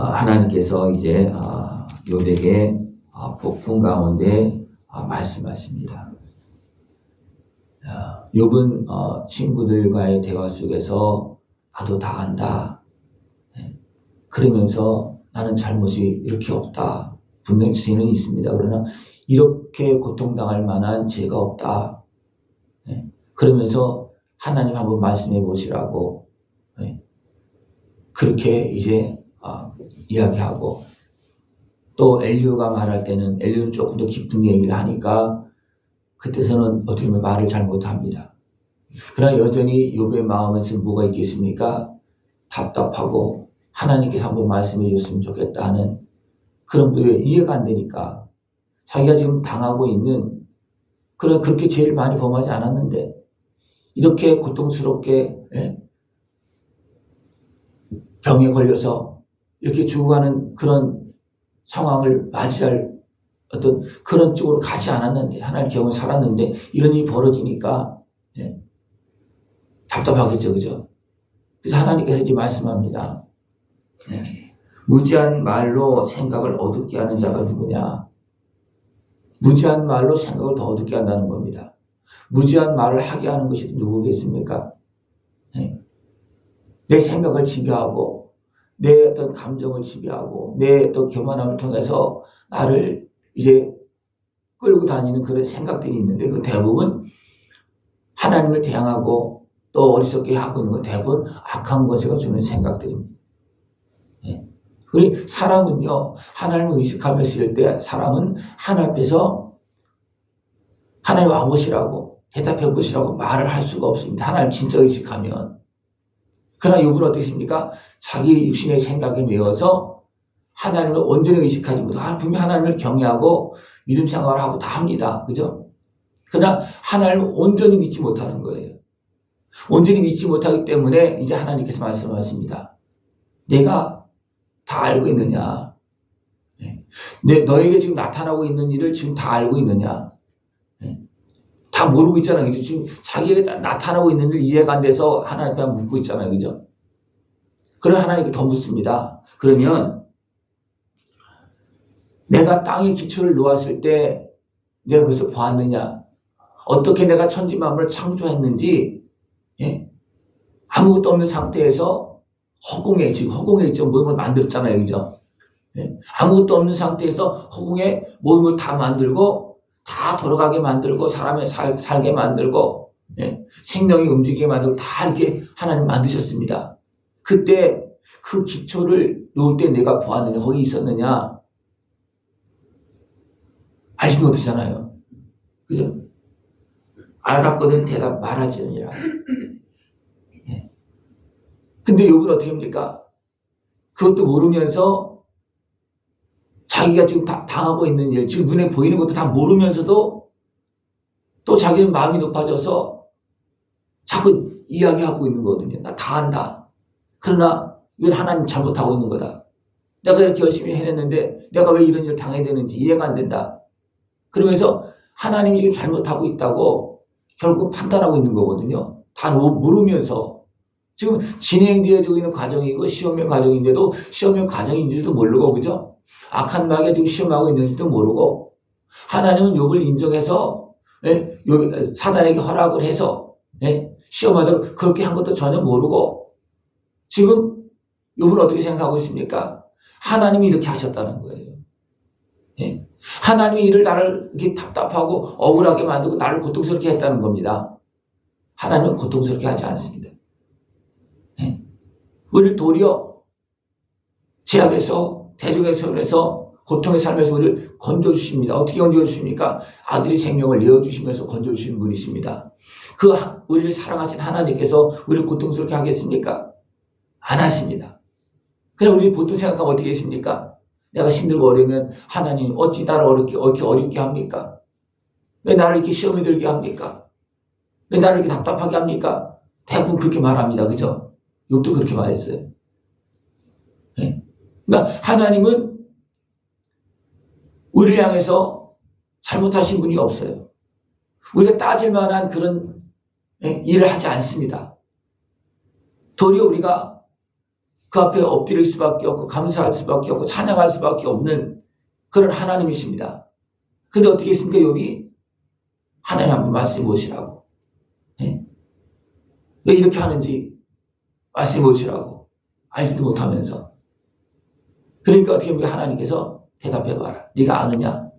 하나님께서 이제 욥에게 폭풍 가운데 말씀하십니다. 욥은 친구들과의 대화 속에서 나도 다 안다. 그러면서 나는 잘못이 이렇게 없다. 분명히 죄는 있습니다. 그러나 이렇게 고통당할 만한 죄가 없다. 그러면서 하나님 한번 말씀해 보시라고 그렇게 이제 이야기하고, 또 엘리후가 말할 때는 엘리후는 조금 더 깊은 얘기를 하니까 그때서는 어떻게 보면 말을 잘 못합니다. 그러나 여전히 욥의 마음에서 뭐가 있겠습니까? 답답하고 하나님께서 한번 말씀해 줬으면 좋겠다 하는 그런 부분에 이해가 안 되니까, 자기가 지금 당하고 있는 그렇게 죄를 많이 범하지 않았는데 이렇게 고통스럽게 병에 걸려서 이렇게 죽어가는 그런 상황을 맞이할 어떤 그런 쪽으로 가지 않았는데, 하나님 경험을 살았는데 이런 일이 벌어지니까 답답하겠죠, 그죠? 그래서 하나님께서 이제 말씀합니다. 무지한 말로 생각을 어둡게 하는 자가 누구냐? 무지한 말로 생각을 더 어둡게 한다는 겁니다. 무지한 말을 하게 하는 것이 누구겠습니까? 내 생각을 지배하고 내 어떤 감정을 지배하고 내 어떤 교만함을 통해서 나를 이제 끌고 다니는 그런 생각들이 있는데, 그 대부분 하나님을 대항하고 또 어리석게 하고 있는 건 대부분 악한 것을 주는 생각들입니다. 우리 사람은요, 하나님을 의식하며 있을 때 사람은 하나님 앞에서 하나님 와보시라고 대답해 보시라고 말을 할 수가 없습니다. 하나님 진짜 의식하면. 그러나 욥은 어떻습니까? 자기 육신의 생각에 매여서 하나님을 온전히 의식하지 못하고, 분명히 하나님을 경외하고 믿음 생활을 하고 다 합니다. 그죠? 그러나 하나님을 온전히 믿지 못하는 거예요. 온전히 믿지 못하기 때문에 이제 하나님께서 말씀하십니다. 내가 다 알고 있느냐? 너에게 지금 나타나고 있는 일을 지금 다 알고 있느냐? 다 모르고 있잖아요. 지금 자기에게 나타나고 있는 일 이해가 안 돼서 하나님께 묻고 있잖아요. 그죠? 그럼 하나님께 더 묻습니다. 그러면 내가 땅에 기초를 놓았을 때 내가 그것을 보았느냐? 어떻게 내가 천지만물을 창조했는지, 아무것도 없는 상태에서 허공에, 지금 허공에 있죠. 모든 걸 만들었잖아요. 그죠? 아무것도 없는 상태에서 허공에 모든 걸 다 만들고 다 돌아가게 만들고 사람이 살게 만들고 생명이 움직이게 만들고 다 이렇게 하나님 만드셨습니다. 그때 그 기초를 놓을 때 내가 보았느냐, 거기 있었느냐, 알지 못하잖아요. 그죠? 알았거든 대답 말하지느니라. 근데 욥은 어떻게 합니까? 그것도 모르면서 자기가 지금 당하고 있는 일, 지금 눈에 보이는 것도 다 모르면서도 또 자기는 마음이 높아져서 자꾸 이야기하고 있는 거거든요. 나 다 안다. 그러나 이건 하나님 잘못하고 있는 거다. 내가 이렇게 열심히 해냈는데 내가 왜 이런 일을 당해야 되는지 이해가 안 된다. 그러면서 하나님이 지금 잘못하고 있다고 결국 판단하고 있는 거거든요. 다 모르면서. 지금 진행되어지고 있는 과정이고 시험의 과정인데도 시험의 과정인지도 모르고, 그죠? 악한 마귀가 지금 시험하고 있는지도 모르고, 하나님은 욥을 인정해서 사단에게 허락을 해서 시험하도록 그렇게 한 것도 전혀 모르고, 지금 욥은 어떻게 생각하고 있습니까? 하나님이 이렇게 하셨다는 거예요. 하나님이 이를 나를 이렇게 답답하고 억울하게 만들고 나를 고통스럽게 했다는 겁니다. 하나님은 고통스럽게 하지 않습니다. 우리를 도리어 죄악에서, 대적의 손에서, 고통의 삶에서 우리를 건져주십니다. 어떻게 건져주십니까? 아들이 생명을 내어주시면서 건져주시는 분이십니다. 그 우리를 사랑하신 하나님께서 우리를 고통스럽게 하겠습니까? 안 하십니다. 그냥 우리 보통 생각하면 어떻게 했습니까? 내가 힘들고 어려우면 하나님 어찌 나를 어렵게 합니까? 왜 나를 이렇게 시험에 들게 합니까? 왜 나를 이렇게 답답하게 합니까? 대부분 그렇게 말합니다. 그죠? 욥도 그렇게 말했어요. 그러니까 하나님은 우리를 향해서 잘못하신 분이 없어요. 우리가 따질 만한 그런 일을 하지 않습니다. 도리어 우리가 그 앞에 엎드릴 수밖에 없고 감사할 수밖에 없고 찬양할 수밖에 없는 그런 하나님이십니다. 근데 어떻게 했습니까? 욥이 하나님 한번 말씀해 보시라고. 네? 왜 이렇게 하는지 말씀해 보시라고. 알지도 못하면서. 그러니까 어떻게 보면 하나님께서 대답해 봐라. 네가 아느냐?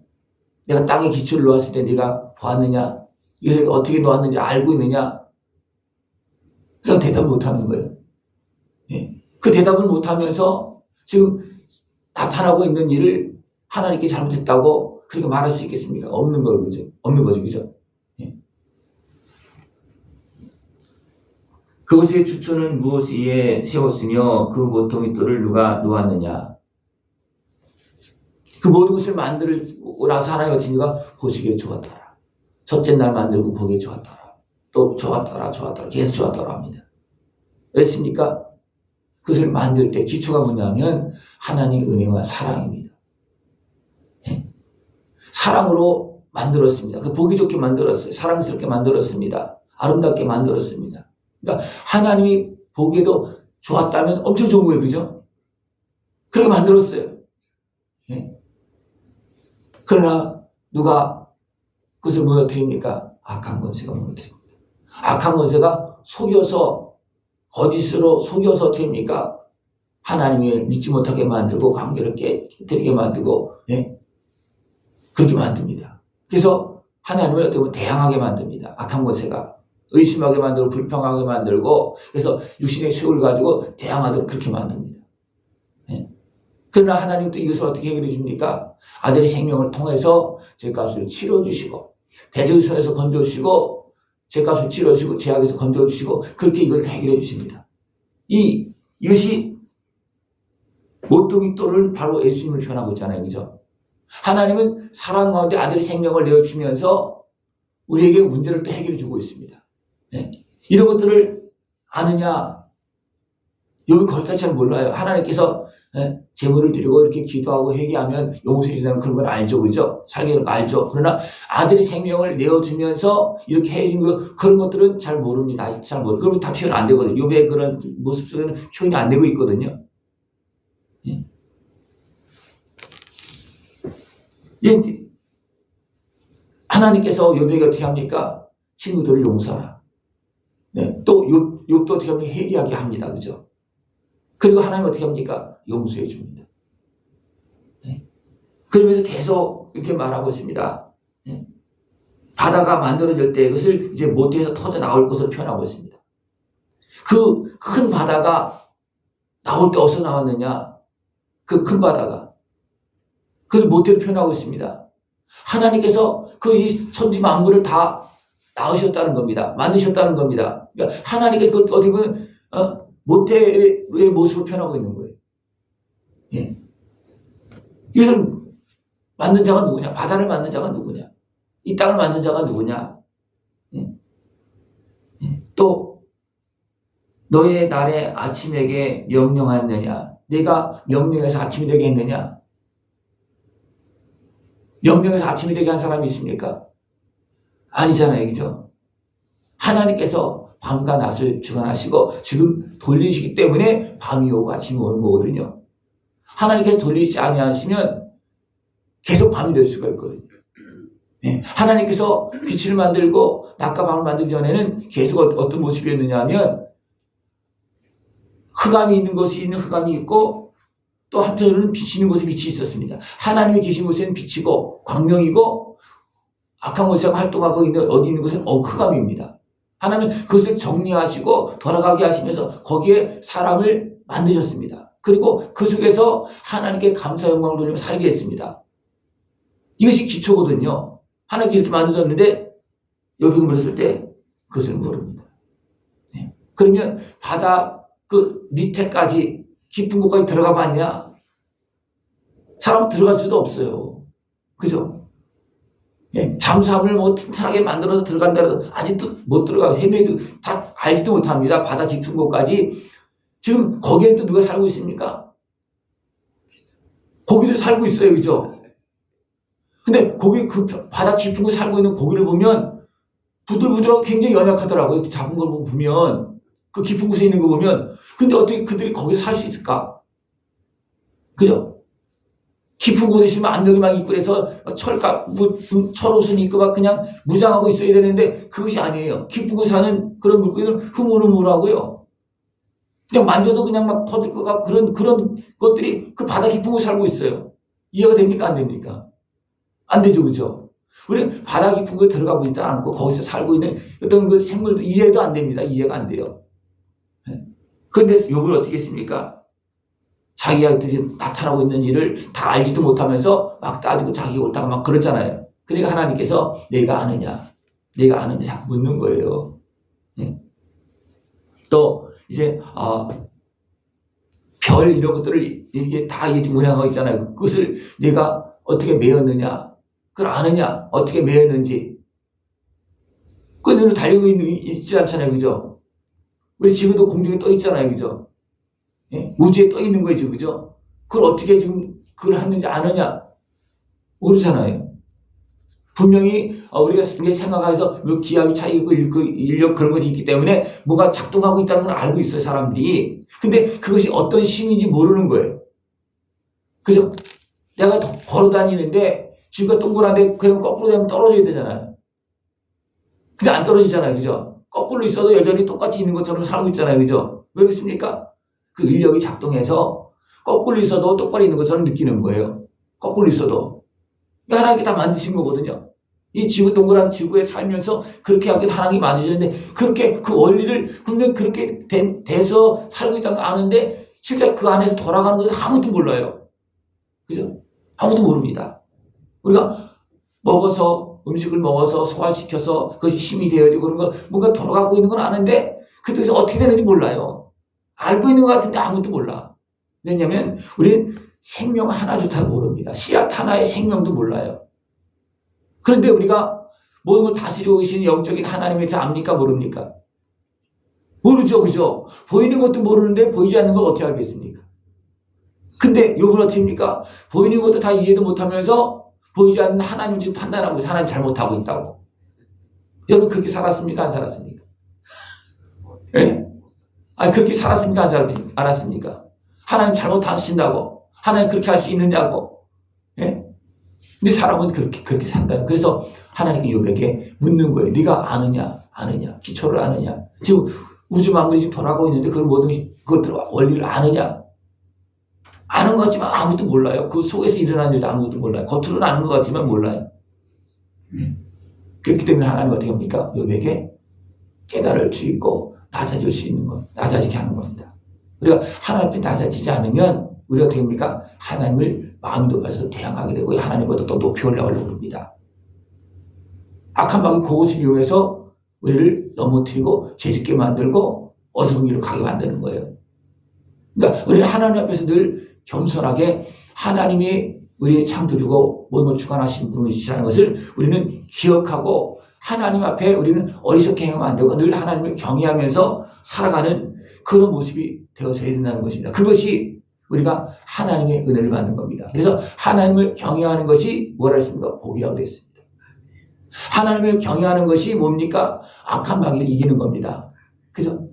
내가 땅에 기초를 놓았을 때 네가 보았느냐? 이것을 어떻게 놓았는지 알고 있느냐? 그냥 대답을 못하는 거예요. 예. 그 대답을 못하면서 지금 나타나고 있는 일을 하나님께 잘못했다고 그렇게 말할 수 있겠습니까? 없는 거죠. 그죠? 없는 거죠. 그죠? 예. 그것의 주초는 무엇 위에 세웠으며 그 모퉁이 돌을 누가 놓았느냐? 그 모든 것을 만들고 나서 하나님 어떤 이가 보시기에 좋았더라. 첫째 날 만들고 보기에 좋았더라. 또 좋았더라. 계속 좋았더라 합니다. 왜습니까? 그것을 만들 때 기초가 뭐냐면 하나님 은혜와 사랑입니다. 네. 사랑으로 만들었습니다. 그 보기 좋게 만들었어요. 사랑스럽게 만들었습니다. 아름답게 만들었습니다. 그러니까 하나님이 보기에도 좋았다면 엄청 좋은 거예요. 그죠? 그렇게 만들었어요. 네. 그러나 누가 그것을 무너뜨립니까? 악한 권세가 무너뜨립니다. 악한 권세가 속여서 거짓으로 속여서 어떻게 합니까? 하나님을 믿지 못하게 만들고 관계를 깨뜨리게 만들고 예? 그렇게 만듭니다. 그래서 하나님을 어떻게 보면 대항하게 만듭니다. 악한 권세가 의심하게 만들고 불평하게 만들고 그래서 육신의 소욕을 가지고 대항하도록 그렇게 만듭니다. 예? 그러나 하나님도 이것을 어떻게 해결해 줍니까? 아들의 생명을 통해서 죄값을 치러주시고 대적선에서 건져주시고 죄값을 치러주시고 죄악에서 건져주시고 그렇게 이걸 해결해 주십니다. 이것이 모퉁이 돌은 바로 예수님을 표현하고 있잖아요. 그죠? 하나님은 사랑 가운데 아들의 생명을 내어주면서 우리에게 문제를 또 해결해 주고 있습니다. 네? 이런 것들을 아느냐? 욥이 거기까지 잘 몰라요. 하나님께서 제물을 드리고 이렇게 기도하고 회개하면 용서해 주다는 그런 걸 알죠. 그죠? 살게 알죠. 그러나 아들의 생명을 내어주면서 이렇게 해준 거, 그런 것들은 잘 모릅니다. 잘 모르고. 그런 거 다 표현 안 되거든요. 욥의 그런 모습 속에는 표현이 안 되고 있거든요. 예. 하나님께서 욥에게 어떻게 합니까? 친구들을 용서하라. 네. 또 욥도 어떻게 하면 회개하게 합니다. 그죠? 그리고 하나님 어떻게 합니까? 용서해 줍니다. 네. 그러면서 계속 이렇게 말하고 있습니다. 네. 바다가 만들어질 때 이것을 이제 모태에서 터져 나올 것으로 표현하고 있습니다. 그 큰 바다가 나올 때 어디서 나왔느냐? 그 큰 바다가. 그걸 모태로 표현하고 있습니다. 하나님께서 그 이 천지 만물을 다 낳으셨다는 겁니다. 만드셨다는 겁니다. 그러니까 하나님께 그걸 어떻게 보면 모태의 모습을 표현하고 있는 거예요. 예. 이것을 만든 자가 누구냐? 바다를 만든 자가 누구냐? 이 땅을 만든 자가 누구냐? 예. 예. 또 너의 날에 아침에게 명령하였느냐? 내가 명령해서 아침이 되게 했느냐? 명령해서 아침이 되게 한 사람이 있습니까? 아니잖아요. 그죠? 하나님께서 밤과 낮을 주관하시고 지금 돌리시기 때문에 밤이 오고 아침이 오는 거거든요. 하나님께서 돌리지 아니하시면 계속 밤이 될 수가 있거든요. 네. 하나님께서 빛을 만들고 낮과 밤을 만들기 전에는 계속 어떤 모습이었느냐 하면 흑암이 있는 것이 있는 흑암이 있고 또 한편으로는 빛이 있는 곳에 빛이 있었습니다. 하나님이 계신 곳에는 빛이고 광명이고 악한 곳에서 활동하고 있는 어디 있는 곳은 흑암입니다. 하나님은 그것을 정리하시고 돌아가게 하시면서 거기에 사람을 만드셨습니다. 그리고 그 속에서 하나님께 감사 영광을 돌리며 살게 했습니다. 이것이 기초거든요. 하나님께 이렇게 만들었는데 욥이 물었을 때 그것을 모릅니다. 네. 그러면 바다 그 밑에까지 깊은 곳까지 들어가 봤냐? 사람 들어갈 수도 없어요. 그죠? 예, 잠수함을 뭐 튼튼하게 만들어서 들어간다 해도 아직도 못 들어가고 헤매도 다 알지도 못합니다. 바다 깊은 곳까지. 지금 거기에 또 누가 살고 있습니까? 고기도 살고 있어요. 그죠? 근데 거기 그 바다 깊은 곳에 살고 있는 고기를 보면 부들부들하고 굉장히 연약하더라고요. 잡은 걸 보면. 그 깊은 곳에 있는 거 보면. 근데 어떻게 그들이 거기서 살 수 있을까? 그죠? 깊은 곳에 있으면 압력이 막 있고 그래서 철옷을 입고 막 그냥 무장하고 있어야 되는데 그것이 아니에요. 깊은 곳에 사는 그런 물고기들은 흐물흐물하고요. 그냥 만져도 그냥 막 터질 것 같고 그런 것들이 그 바다 깊은 곳에 살고 있어요. 이해가 됩니까? 안 됩니까? 안 되죠. 그죠? 우리 바다 깊은 곳에 들어가 보지도 않고 거기서 살고 있는 어떤 그 생물도 이해도 안 됩니다. 이해가 안 돼요. 그런데 욥은 어떻게 했습니까? 자기가 뜻이 나타나고 있는 일을 다 알지도 못하면서 막 따지고 자기가 옳다고 막 그러잖아요. 그러니까 하나님께서 내가 아느냐 자꾸 묻는 거예요. 또 이제 별 이런 것들을 이게 다 문양하고 있잖아요. 그것을 내가 어떻게 매었느냐, 그걸 아느냐, 어떻게 매었는지. 그 눈으로 달리고 있지 않잖아요, 그죠? 우리 지구도 공중에 떠 있잖아요, 그죠? 우주에 떠 있는 거죠, 그죠? 그걸 어떻게 지금 그걸 했는지 아느냐? 모르잖아요. 분명히 우리가 생각해서 기압이 차이 있고 인력 그런 것이 있기 때문에 뭐가 작동하고 있다는 걸 알고 있어요, 사람들이. 근데 그것이 어떤 힘인지 모르는 거예요. 그죠? 내가 걸어 다니는데 지구가 동그란데 그러면 거꾸로 되면 떨어져야 되잖아요. 근데 안 떨어지잖아요, 그죠? 거꾸로 있어도 여전히 똑같이 있는 것처럼 살고 있잖아요, 그죠? 왜 그렇습니까? 그 인력이 작동해서 거꾸로 있어도 똑바로 있는 것처럼 느끼는 거예요. 거꾸로 있어도. 하나님께 다 만드신 거거든요. 이 지구, 동그란 지구에 살면서 그렇게 하게 하나님이 만드셨는데, 그렇게 그 원리를 분명 그렇게 돼서 살고 있다는 걸 아는데, 실제 그 안에서 돌아가는 것을 아무도 몰라요. 그죠? 아무도 모릅니다. 우리가 음식을 먹어서 소화시켜서 그것이 힘이 되어지고 그런 거, 뭔가 돌아가고 있는 건 아는데, 그때서 어떻게 되는지 몰라요. 알고 있는 것 같은데 아무도 몰라. 왜냐면, 우리는 생명 하나조차 모릅니다. 씨앗 하나의 생명도 몰라요. 그런데 우리가 모든 걸 다스리고 계신 영적인 하나님에 대해서 압니까? 모릅니까? 모르죠. 그죠? 보이는 것도 모르는데 보이지 않는 걸 어떻게 알겠습니까? 근데 욥은 어떻게 합니까? 보이는 것도 다 이해도 못하면서 보이지 않는 하나님 지금 판단하고 있어요. 하나님 잘못하고 있다고. 여러분 그렇게 살았습니까? 안 살았습니까? 예? 아니 그렇게 살았습니까? 안 살았습니까? 하나님 잘못하신다고. 하나님 그렇게 할 수 있느냐고. 예? 근데 사람은 그렇게 산다. 그래서 하나님께 욥에게 묻는 거예요. 네가 아느냐? 기초를 아느냐? 지금 우주 만물이 지금 돌아가고 있는데 그 모든 것들 원리를 아느냐? 아는 것 같지만 아무도 몰라요. 그 속에서 일어난 일도 아무도 몰라요. 겉으로는 아는 것 같지만 몰라요. 그렇기 때문에 하나님 어떻게 합니까? 욥에게 깨달을 수 있고 낮아질 수 있는 것, 낮아지게 하는 겁니다. 우리가 하나님 앞에 낮아지지 않으면 우리가 어떻게 합니까? 하나님을 마음이 높아져서 대항하게 되고 하나님보다 더 높이 올라가려고 합니다. 악한 마귀 그것을 이용해서 우리를 넘어뜨리고 죄짓게 만들고 어두운 길로 가게 만드는 거예요. 그러니까 우리는 하나님 앞에서 늘 겸손하게 하나님이 우리의 창조주고 모든 걸 주관하신 분이시라는 것을 우리는 기억하고 하나님 앞에 우리는 어리석게 행하면 안 되고 늘 하나님을 경외하면서 살아가는 그런 모습이 되어져야 된다는 것입니다. 그것이 우리가 하나님의 은혜를 받는 겁니다. 그래서 하나님을 경외하는 것이 뭐라 했습니까? 복이라고 했습니다. 하나님을 경외하는 것이 뭡니까? 악한 마귀를 이기는 겁니다. 그죠?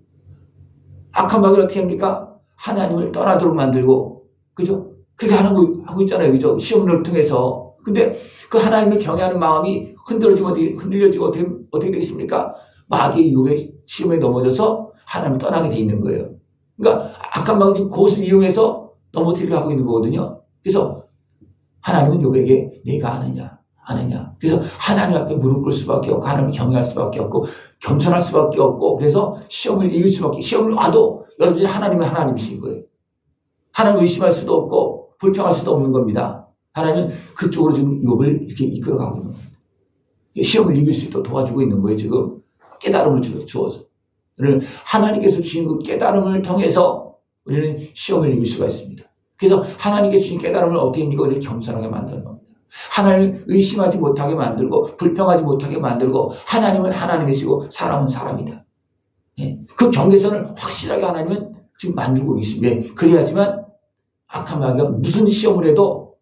악한 마귀를 어떻게 합니까? 하나님을 떠나도록 만들고, 그죠? 그렇게 하고 있잖아요. 그죠? 시험을 통해서. 근데 그 하나님을 경외하는 마음이 흔들려지고 어떻게 되겠습니까? 마귀의 유혹의 시험에 넘어져서 하나님을 떠나게 돼 있는 거예요. 그러니까 악한 마귀는 그것을 이용해서 넘어뜨리려 하고 있는 거거든요. 그래서 하나님은 욥에게 내가 아느냐? 그래서 하나님 앞에 무릎 꿇을 수밖에 없고 하나님을 경외할 수밖에 없고 겸손할 수밖에 없고 그래서 시험을 이길 수밖에 시험을 와도 여전히 하나님은 하나님이신 거예요. 하나님을 의심할 수도 없고 불평할 수도 없는 겁니다. 하나님은 그쪽으로 지금 욥을 이렇게 이끌어가고 있는 겁니다. 시험을 이길 수 있도록 도와주고 있는 거예요. 지금 깨달음을 주어서. 하나님께서 주신 그 깨달음을 통해서 우리는 시험을 이길 수가 있습니다. 그래서 하나님께 주신 깨달음을 어떻게 합니까? 우리를 겸손하게 만드는 겁니다. 하나님을 의심하지 못하게 만들고 불평하지 못하게 만들고 하나님은 하나님이시고 사람은 사람이다. 그 경계선을 확실하게 하나님은 지금 만들고 계십니다. 그래야지만 악한 마귀가 무슨 시험을 해도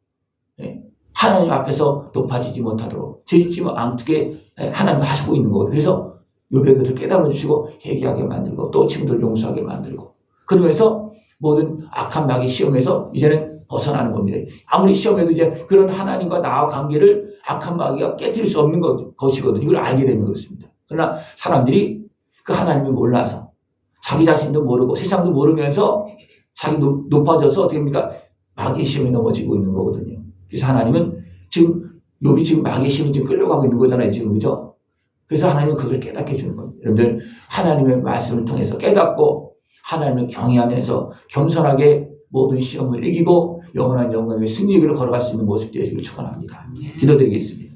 하나님 앞에서 높아지지 못하도록 죄짓지 않게 하나님 하시고 있는 거예요. 그래서 욥의 것을 깨달아 주시고 회개하게 만들고 또 친구들 용서하게 만들고 그러면서 모든 악한 마귀 시험에서 이제는 벗어나는 겁니다. 아무리 시험해도 이제 그런 하나님과 나와 관계를 악한 마귀가 깨뜨릴 수 없는 것이거든요. 이걸 알게 되면 그렇습니다. 그러나 사람들이 그 하나님을 몰라서 자기 자신도 모르고 세상도 모르면서 자기 높아져서 어떻게 합니까? 마귀의 시험에 넘어지고 있는 거거든요. 그래서 하나님은 지금 욥이 지금 마귀의 시험에 지금 끌려가고 있는 거잖아요. 지금 그죠? 그래서 하나님은 그것을 깨닫게 해주는 겁니다. 여러분들 하나님의 말씀을 통해서 깨닫고 하나님을 경외하면서 겸손하게 모든 시험을 이기고 영원한 영광의 승리를 걸어갈 수 있는 모습 되시길 축원합니다. 기도드리겠습니다.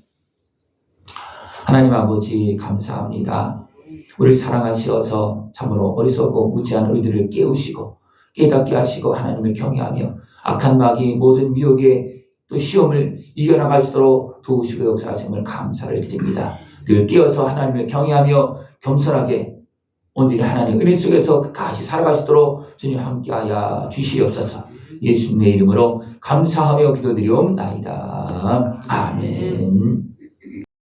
하나님 아버지 감사합니다. 우리를 사랑하시어서 참으로 어리석고 무지한 우리들을 깨우시고 깨닫게 하시고 하나님을 경외하며 악한 마귀 모든 미혹의 또 시험을 이겨나갈 수 있도록 도우시고 역사하심을 감사를 드립니다. 늘 깨어서 하나님을 경외하며 겸손하게 오늘 하나님 은혜 속에서 끝까지 살아갈 수 있도록 주님 함께하여 주시옵소서. 예수님의 이름으로 감사하며 기도드리옵나이다. 아멘.